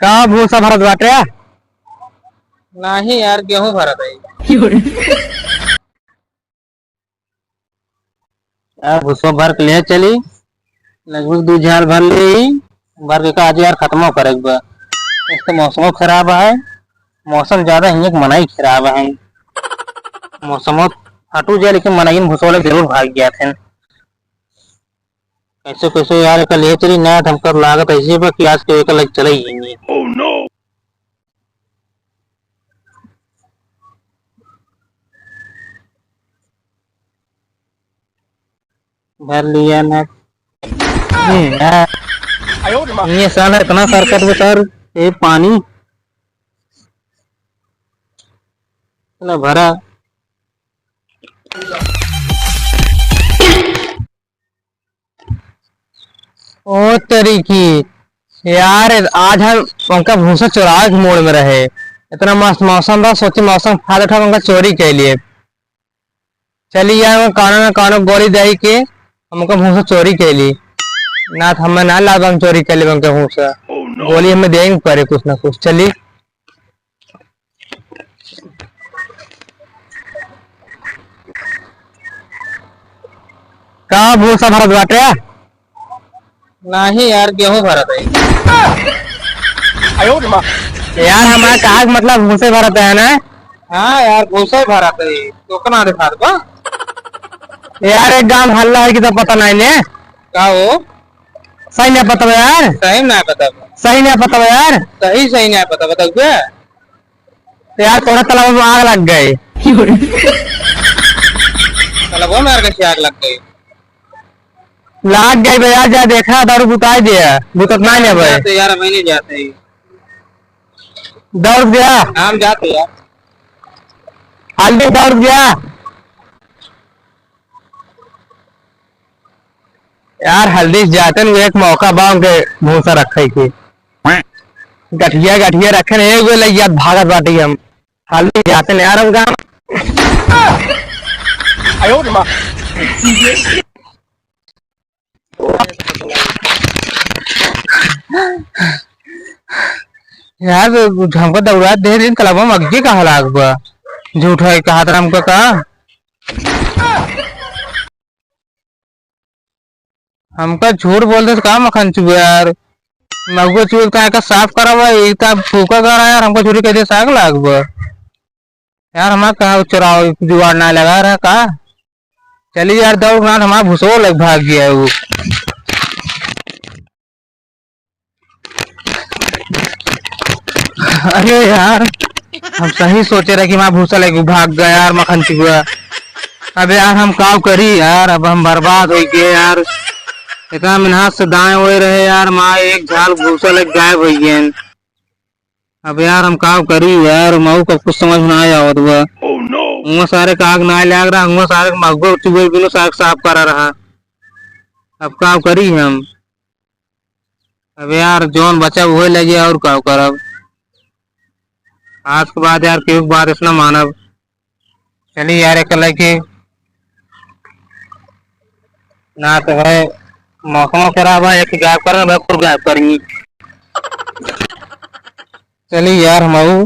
का भूसा भरत बाटे? नहीं यार, गेहूं भरत है। यार भूसा भर के ले चली, लगभग 2 झाल भर ली। भर के आज यार खत्म करे एक बार। एक तो मौसम खराब है, मौसम ज्यादा ही मनाई खराब है। मौसम हटू जाए लेकिन मनाई भूसा जरूर भाग गया थे। कैसे कैसे यार कल ले चली ना, हमको लागत ऐसी है कि आज के लग चले ही नहीं। Oh no! भर लिया ना ये साला इतना सरकत में सर ये पानी ना भरा। ओ तरीकी यार, आज हम उनका भूसा चुराए के मोड़ में रहे। इतना मस्त मौसम था, सोची मौसम फायदा उठा उनका चोरी के लिए। चलिए यार कानून में कानून गोली दे के हमको भूसा चोरी के लिए ना, हमें ना लाभ हम चोरी कर ले उनके भूसा। गोली हमें देंगे करे कुछ ना कुछ। चलिए का भूसा भरत बाटे? नहीं यार, गेहूं भरत है। यार हमारा कहा मतलब भूसे भरत है ना। हाँ यार, भूसा ही भरत है तो कना दिखा दो। यार एक गांव हल्ला है कि तो पता नहीं ने का हो? सही नहीं पता यार, सही ना पता। सही नहीं पता यार। सही सही नहीं पता, बताओ क्या? तो यार थोड़ा तालाब में आग लग गई। मतलब वो मेरे कैसे आग लग गई? लाग गई भैया, जा देखा दारू बुताई दिया बुतत नहीं है भाई। जाते यार, मैं नहीं जाते। दौड़ गया हम जाते यार। हल्दी दौड़ गया यार। हल्दी जाते न एक मौका बांग के भूसा रखे की गठिया गठिया रखे न एक लग गया भागत बाटी हम। हल्दी जाते न यार हम गाँव। यार हमको दौड़ा दे दिन कल मग्गी कहा लाग झूठ है कहा था हमको कहा। हमका झूठ बोलते तो कहा मखन चुप यार। मगो चूल का साफ करा हुआ फूका कर यार, हमको चोरी कर साग लाग यार। हमारा कहा चुराव जुगाड़ ना लगा रहा कहा। चलिए यार दौड़ ना, हमारा भूसो लग भाग गया है वो। अरे यार हम सही सोचे रहे कि माँ भूसा लेके भाग गया यार मखन चुआ। अब यार हम काव करी यार, अब हम बर्बाद हो गए यार। इतना मेहनत से दाएं हुए रहे यार, माँ एक झाल भूसा लेके गायब हो गए। अब यार हम काव करी यार, मऊ का कुछ समझ में आया हो तो सारे काग ना लग रहा हूँ, सारे मगो चुगे बिनो साग साफ करा रहा। अब काव करी हम। अब यार जोन बचा हुए लगे और काव करब। आज के बाद यार क्यों बात इतना मानव। चलिए यार एक लड़के ना तो है मौसम खराब है, एक गायब कर गायब करेंगी। चलिए यार हम